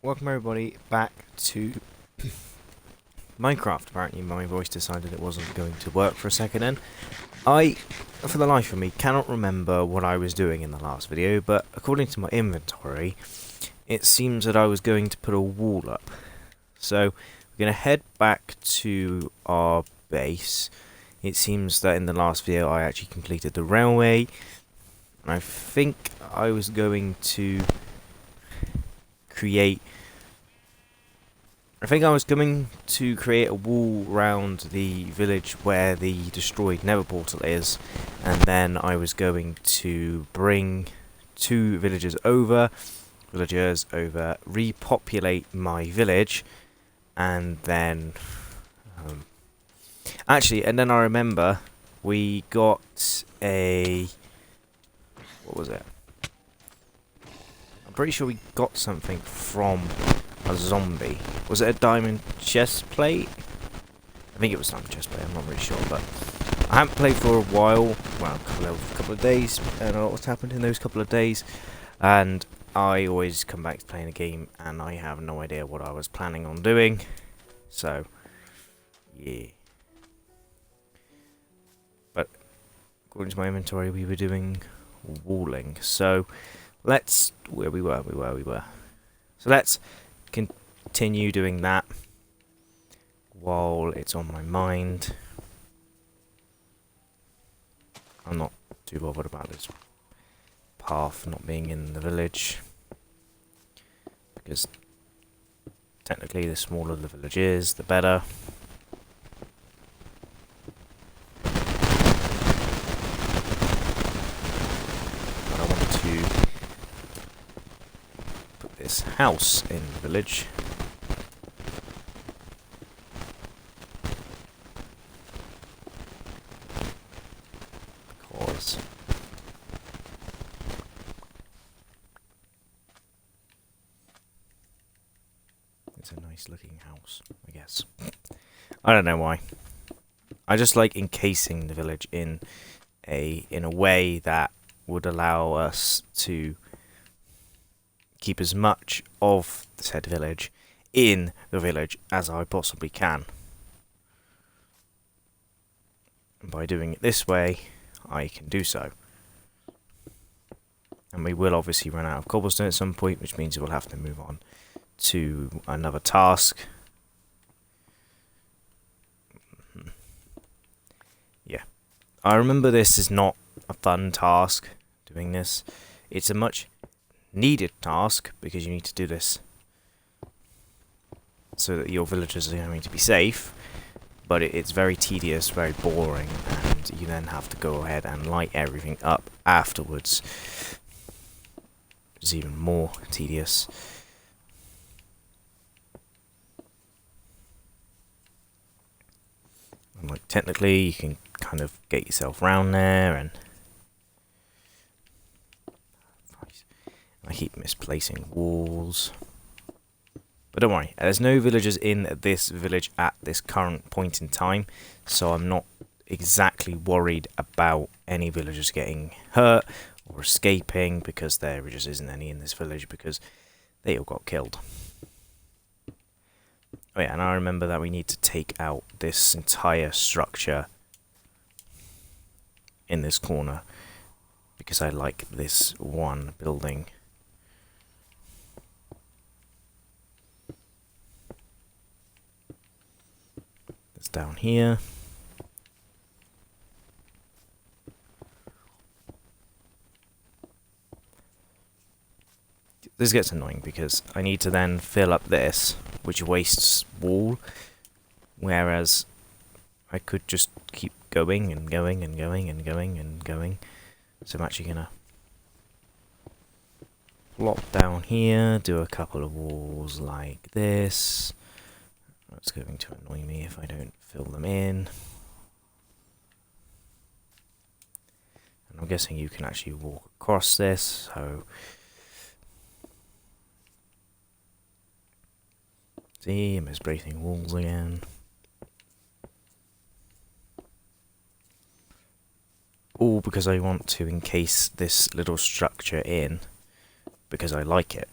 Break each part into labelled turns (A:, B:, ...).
A: Welcome everybody back to Minecraft. Apparently my voice decided it wasn't going to work for a second then. I, for the life of me, cannot remember what I was doing in the last video, but according to my inventory, it seems that I was going to put a wall up. So, we're going to head back to our base. It seems that in the last video I actually completed the railway, and I think I was going to create a wall around the village where the destroyed nether portal is, and then I was going to bring two villagers over, repopulate my village, and then and then I remember we got a, what was it? I'm pretty sure we got something from a zombie. Was it a diamond chest plate? I think it was diamond chest plate, I'm not really sure, but I haven't played for a while, well, a couple of days, and a lot what's happened in those couple of days, and I always come back to playing a game, and I have no idea what I was planning on doing, so, yeah. But, according to my inventory, we were doing walling, so, let's, where we were. So let's continue doing that while it's on my mind. I'm not too bothered about this path not being in the village, because technically the smaller the village is, the better. But I want to put this house in the village. It's a nice looking house, I guess. I don't know why. I just like encasing the village in a way that would allow us to keep as much of the said village in the village as I possibly can. And by doing it this way, I can do so. And we will obviously run out of cobblestone at some point, which means we'll have to move on to another task. Yeah. I remember this is not a fun task, doing this. It's a much needed task, because you need to do this so that your villagers are going to be safe, but it's very tedious, very boring, and you then have to go ahead and light everything up afterwards. It's even more tedious. And like, technically you can kind of get yourself round there, and I keep misplacing walls. But don't worry, there's no villagers in this village at this current point in time, so I'm not exactly worried about any villagers getting hurt or escaping, because there just isn't any in this village, because they all got killed. Oh yeah, and I remember that we need to take out this entire structure in this corner, because I like this one building. It's down here. This gets annoying because I need to then fill up this, which wastes wall, whereas I could just keep going and going and going and going and going. So I'm actually gonna plop down here, do a couple of walls like this. That's going to annoy me if I don't fill them in. And I'm guessing you can actually walk across this, so see, I'm misplacing walls again. All because I want to encase this little structure in, because I like it.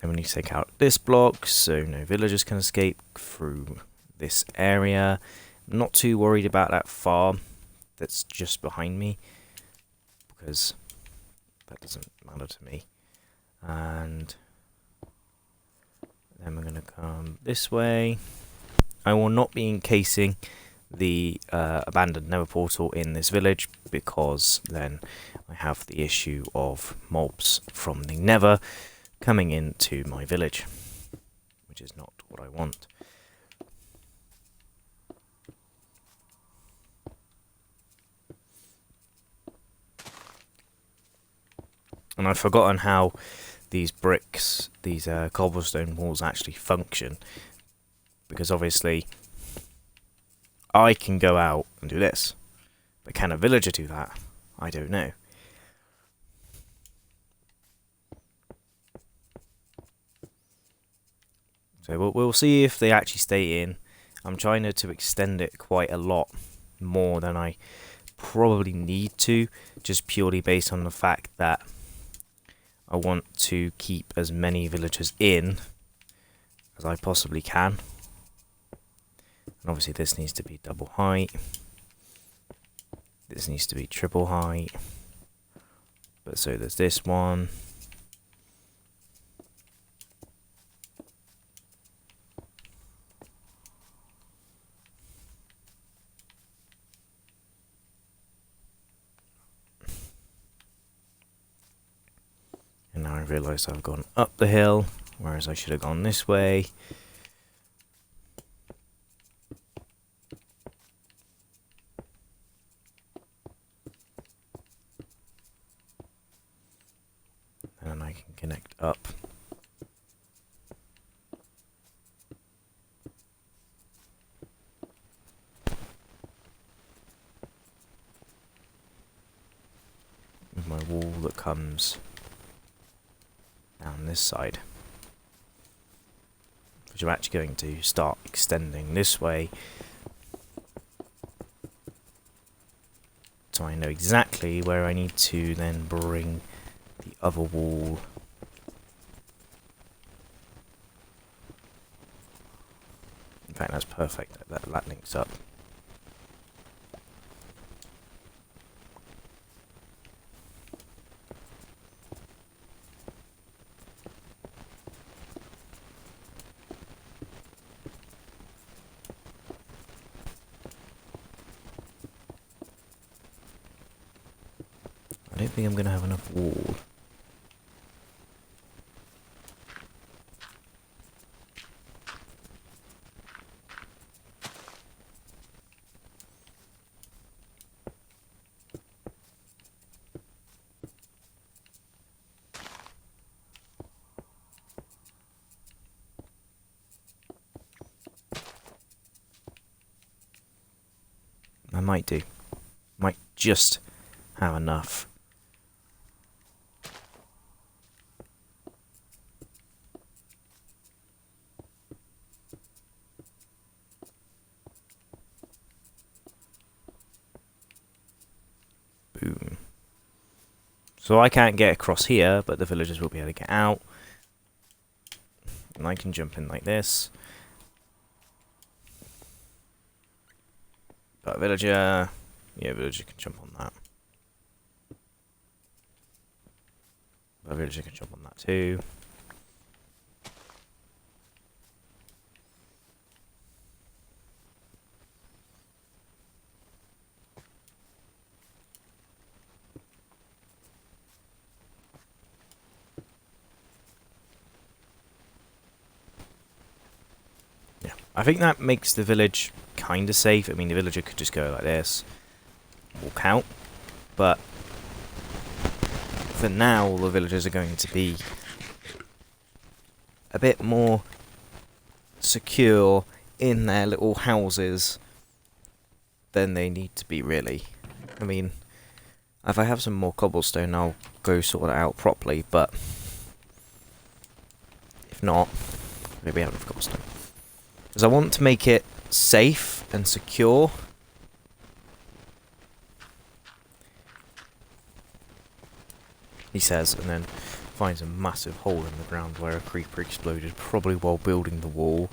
A: Then we need to take out this block so no villagers can escape through this area. I'm not too worried about that farm that's just behind me, because that doesn't matter to me. And then we're going to come this way. I will not be encasing the abandoned nether portal in this village, because then I have the issue of mobs from the nether coming into my village, which is not what I want. And I've forgotten how these bricks, these cobblestone walls actually function, because obviously I can go out and do this, but can a villager do that? I don't know. So we'll see if they actually stay in. I'm trying to extend it quite a lot more than I probably need to, just purely based on the fact that I want to keep as many villagers in as I possibly can. And obviously this needs to be double height. This needs to be triple height. But so there's this one. And now I realise I've gone up the hill, whereas I should have gone this way. And I can connect up. With my wall that comes down this side, which I'm actually going to start extending this way, so I know exactly where I need to then bring the other wall. In fact, that's perfect. That links up. I don't think I'm going to have enough wall. I might do. Might just have enough. Boom. So I can't get across here, but the villagers will be able to get out. And I can jump in like this. But villager... yeah, villager can jump on that. But villager can jump on that too. Yeah, I think that makes the village kind of safe. I mean, the villager could just go like this, walk out, but for now, all the villagers are going to be a bit more secure in their little houses than they need to be, really. I mean, if I have some more cobblestone, I'll go sort it out properly, but if not, maybe out of cobblestone. Because I want to make it safe and secure. He says, and then finds a massive hole in the ground where a creeper exploded, probably while building the wall,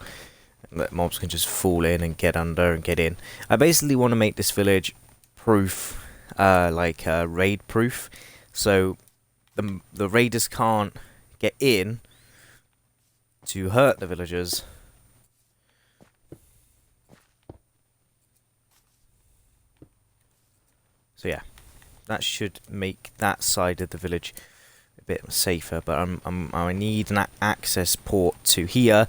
A: and that mobs can just fall in and get under and get in. I basically want to make this village proof, raid proof, so the raiders can't get in to hurt the villagers. So yeah, that should make that side of the village a bit safer. But I need an access port to here,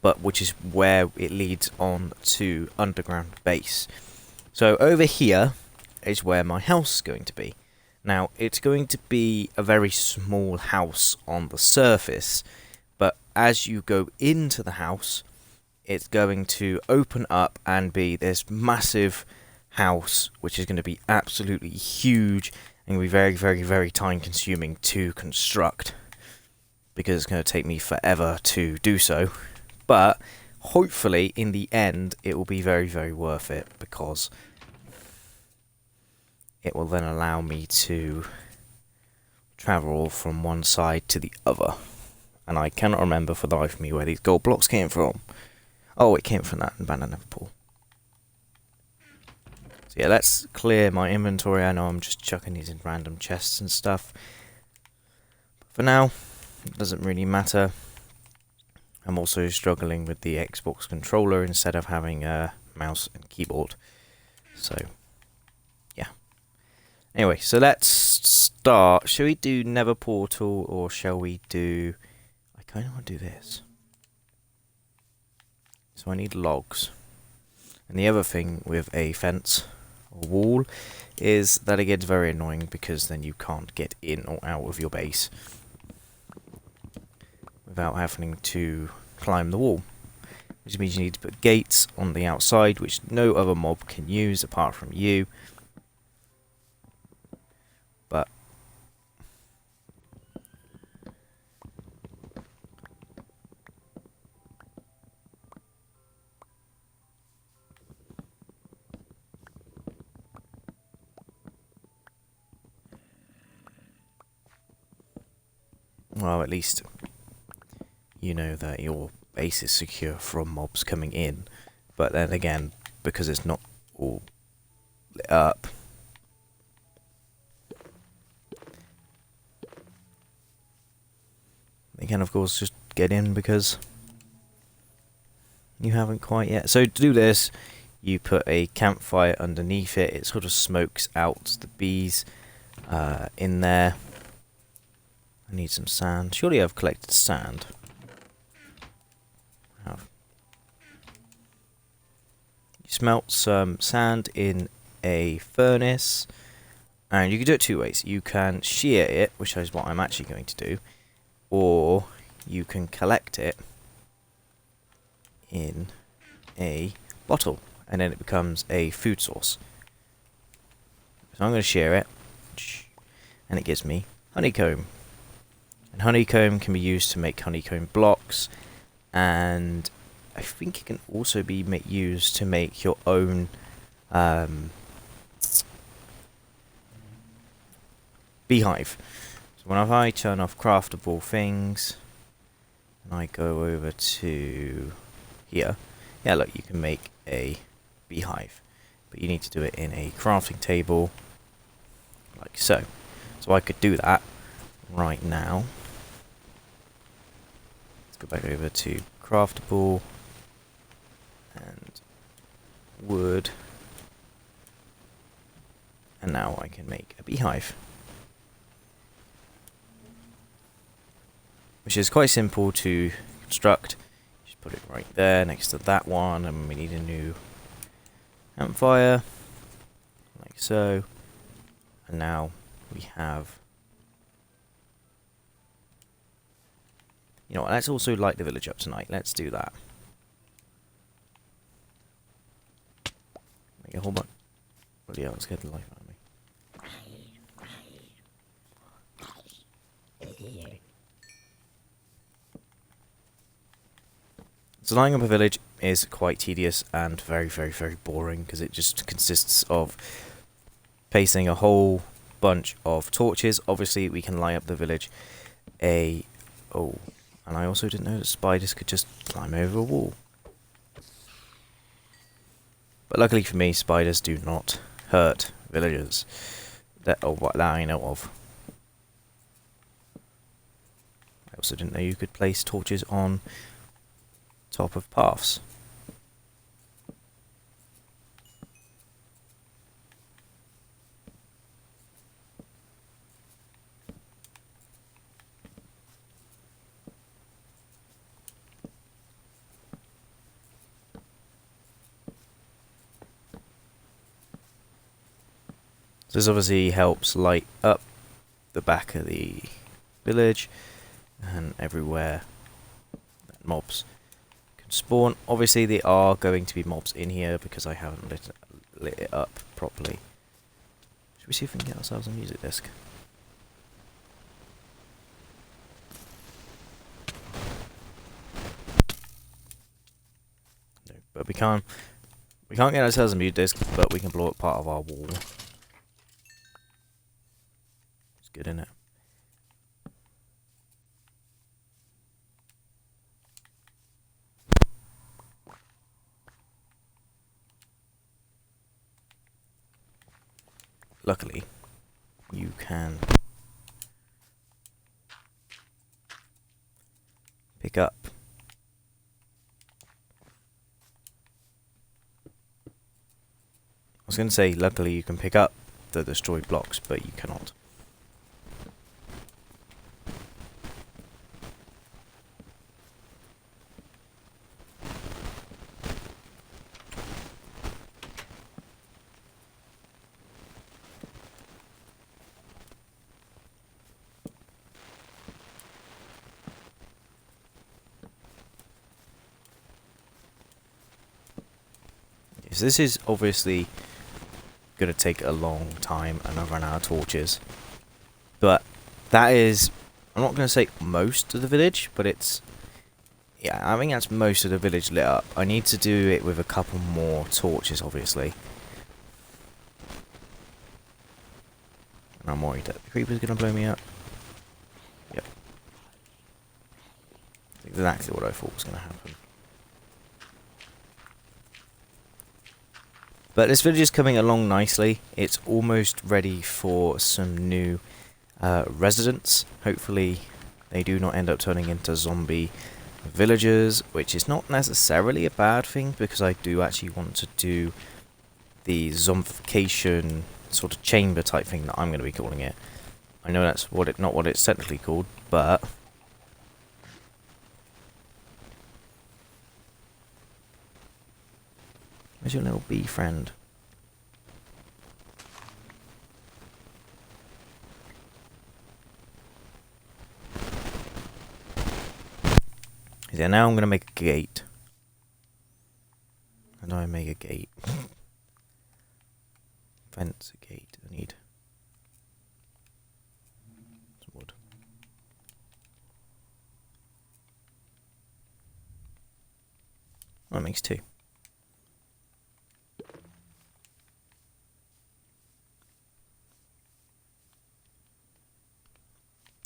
A: but which is where it leads on to underground base. So over here is where my house is going to be. Now it's going to be a very small house on the surface, but as you go into the house, it's going to open up and be this massive house, which is going to be absolutely huge and going to be very, very, very time consuming to construct, because it's going to take me forever to do so. But hopefully in the end it will be very, very worth it, because it will then allow me to travel from one side to the other. And I cannot remember for the life of me where these gold blocks came from. Oh, it came from that banana pool. So yeah, let's clear my inventory. I know I'm just chucking these in random chests and stuff, but for now, it doesn't really matter. I'm also struggling with the Xbox controller instead of having a mouse and keyboard. So, yeah. Anyway, so let's start. Shall we do Nether Portal, or shall we do... I kind of want to do this. So I need logs. And the other thing with a fence or wall is that it gets very annoying, because then you can't get in or out of your base without having to climb the wall, which means you need to put gates on the outside, which no other mob can use apart from you. But well, at least you know that your base is secure from mobs coming in. But then again, because it's not all lit up, they can of course just get in because you haven't quite yet. So to do this, you put a campfire underneath it. It sort of smokes out the bees in there. I need some sand. Surely I've collected sand. I have. You smelt some sand in a furnace, and you can do it two ways. You can shear it, which is what I'm actually going to do, or you can collect it in a bottle, and then it becomes a food source. So I'm going to shear it, and it gives me honeycomb. And honeycomb can be used to make honeycomb blocks, and I think it can also be used to make your own beehive. So whenever I turn off craftable things, and I go over to here, yeah, look, you can make a beehive, but you need to do it in a crafting table, like so. So I could do that right now. Let's go back over to craftable and wood, and now I can make a beehive, which is quite simple to construct. Just put it right there next to that one, and we need a new campfire, like so. And now we have... You know what, let's also light the village up tonight. Let's do that. Make a whole bunch. Bloody hell, let's get the life out of me. So lighting up a village is quite tedious and very, very, very boring, because it just consists of placing a whole bunch of torches. Obviously we can light up the village Oh, and I also didn't know that spiders could just climb over a wall. But luckily for me, spiders do not hurt villagers. That I know of. I also didn't know you could place torches on top of paths. So this obviously helps light up the back of the village and everywhere that mobs can spawn. Obviously there are going to be mobs in here because I haven't lit it up properly. Should we see if we can get ourselves a music disc? No, but we can't get ourselves a music disc, but we can blow up part of our wall. It's good, isn't it? Luckily, you can pick up I was going to say, luckily you can pick up the destroyed blocks, but you cannot. Yes, this is obviously going to take a long time and I've run out of torches. But that is, I'm not going to say most of the village, but it's, yeah, I think that's most of the village lit up. I need to do it with a couple more torches, obviously. And I'm worried that the creeper's going to blow me up. Yep. Exactly what I thought was going to happen. But this village is coming along nicely. It's almost ready for some new residents. Hopefully they do not end up turning into zombie villagers, which is not necessarily a bad thing, because I do actually want to do the zombification sort of chamber type thing that I'm going to be calling it. I know that's not what it's technically called, but where's your little bee friend? Yeah, now I'm going to make a gate. How do I make a gate? Fence a gate. I need some wood. That makes 2.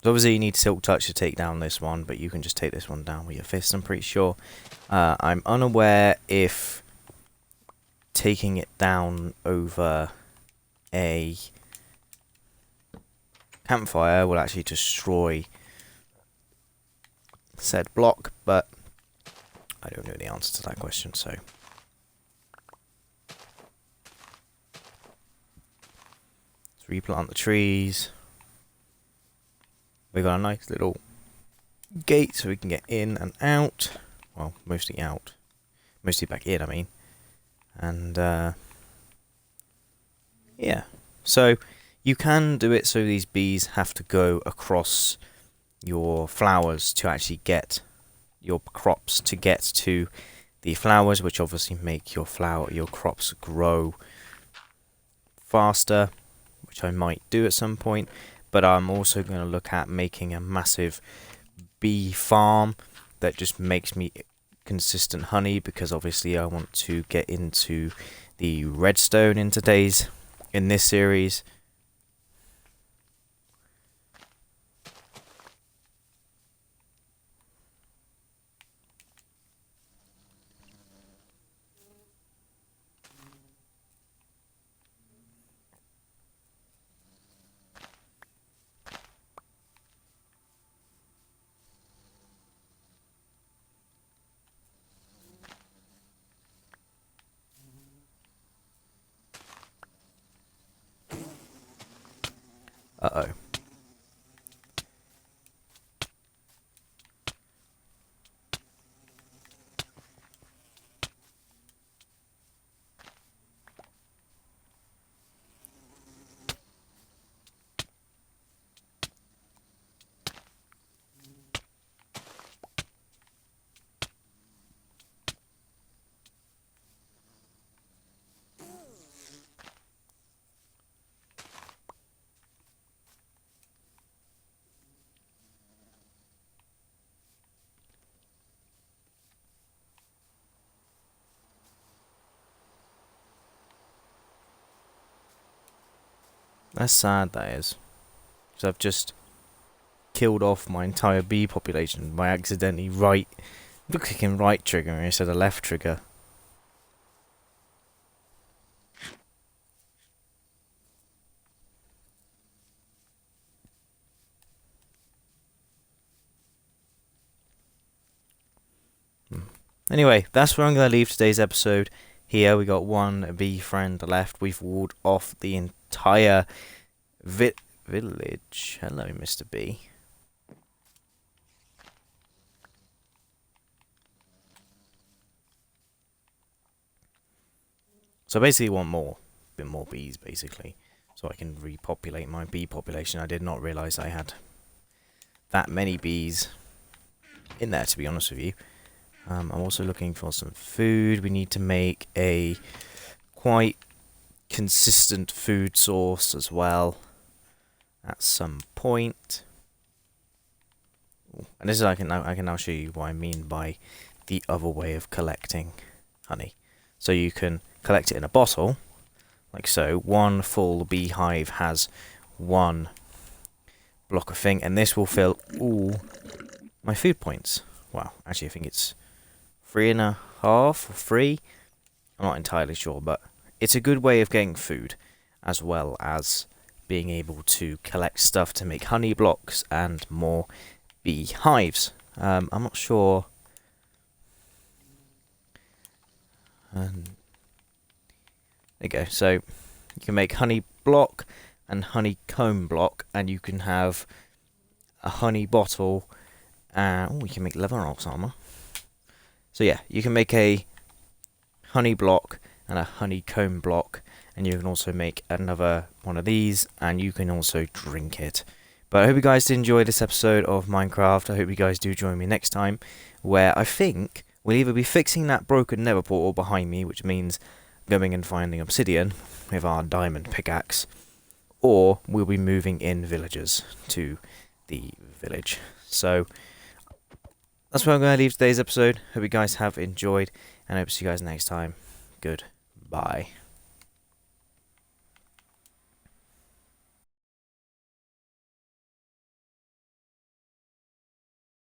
A: So obviously you need Silk Touch to take down this one, but you can just take this one down with your fist, I'm pretty sure. I'm unaware if taking it down over a campfire will actually destroy said block, but I don't know the answer to that question, so. Let's replant the trees. We've got a nice little gate so we can get in and out. Well, mostly out. Mostly back in, I mean. And, yeah. So, you can do it so these bees have to go across your flowers to actually get your crops to get to the flowers, which obviously make your crops grow faster, which I might do at some point. But I'm also going to look at making a massive bee farm that just makes me consistent honey, because obviously I want to get into the redstone in this series. Uh-oh. That's sad, that is. So I've just killed off my entire bee population by accidentally clicking right trigger instead of left trigger. Anyway, that's where I'm going to leave today's episode. Here we got one bee friend left. We've walled off the entire village. Hello, Mr. Bee. So I basically want a bit more bees, basically, so I can repopulate my bee population. I did not realise I had that many bees in there, to be honest with you. I'm also looking for some food. We need to make a quite consistent food source as well at some point. And this is I can now show you what I mean by the other way of collecting honey. So you can collect it in a bottle, like so. One full beehive has one block of thing, and this will fill all my food points. Well, actually, I think it's 3.5 or 3. I'm not entirely sure, but it's a good way of getting food, as well as being able to collect stuff to make honey blocks and more beehives. I'm not sure. There you go. So you can make honey block and honeycomb block, and you can have a honey bottle. You can make leather ox armor. So yeah, you can make a honey block and a honeycomb block, and you can also make another one of these, and you can also drink it. But I hope you guys did enjoy this episode of Minecraft. I hope you guys do join me next time, where I think we'll either be fixing that broken nether portal behind me, which means going and finding obsidian with our diamond pickaxe, or we'll be moving in villagers to the village. So that's where I'm going to leave today's episode. Hope you guys have enjoyed, and I hope to see you guys next time. Goodbye.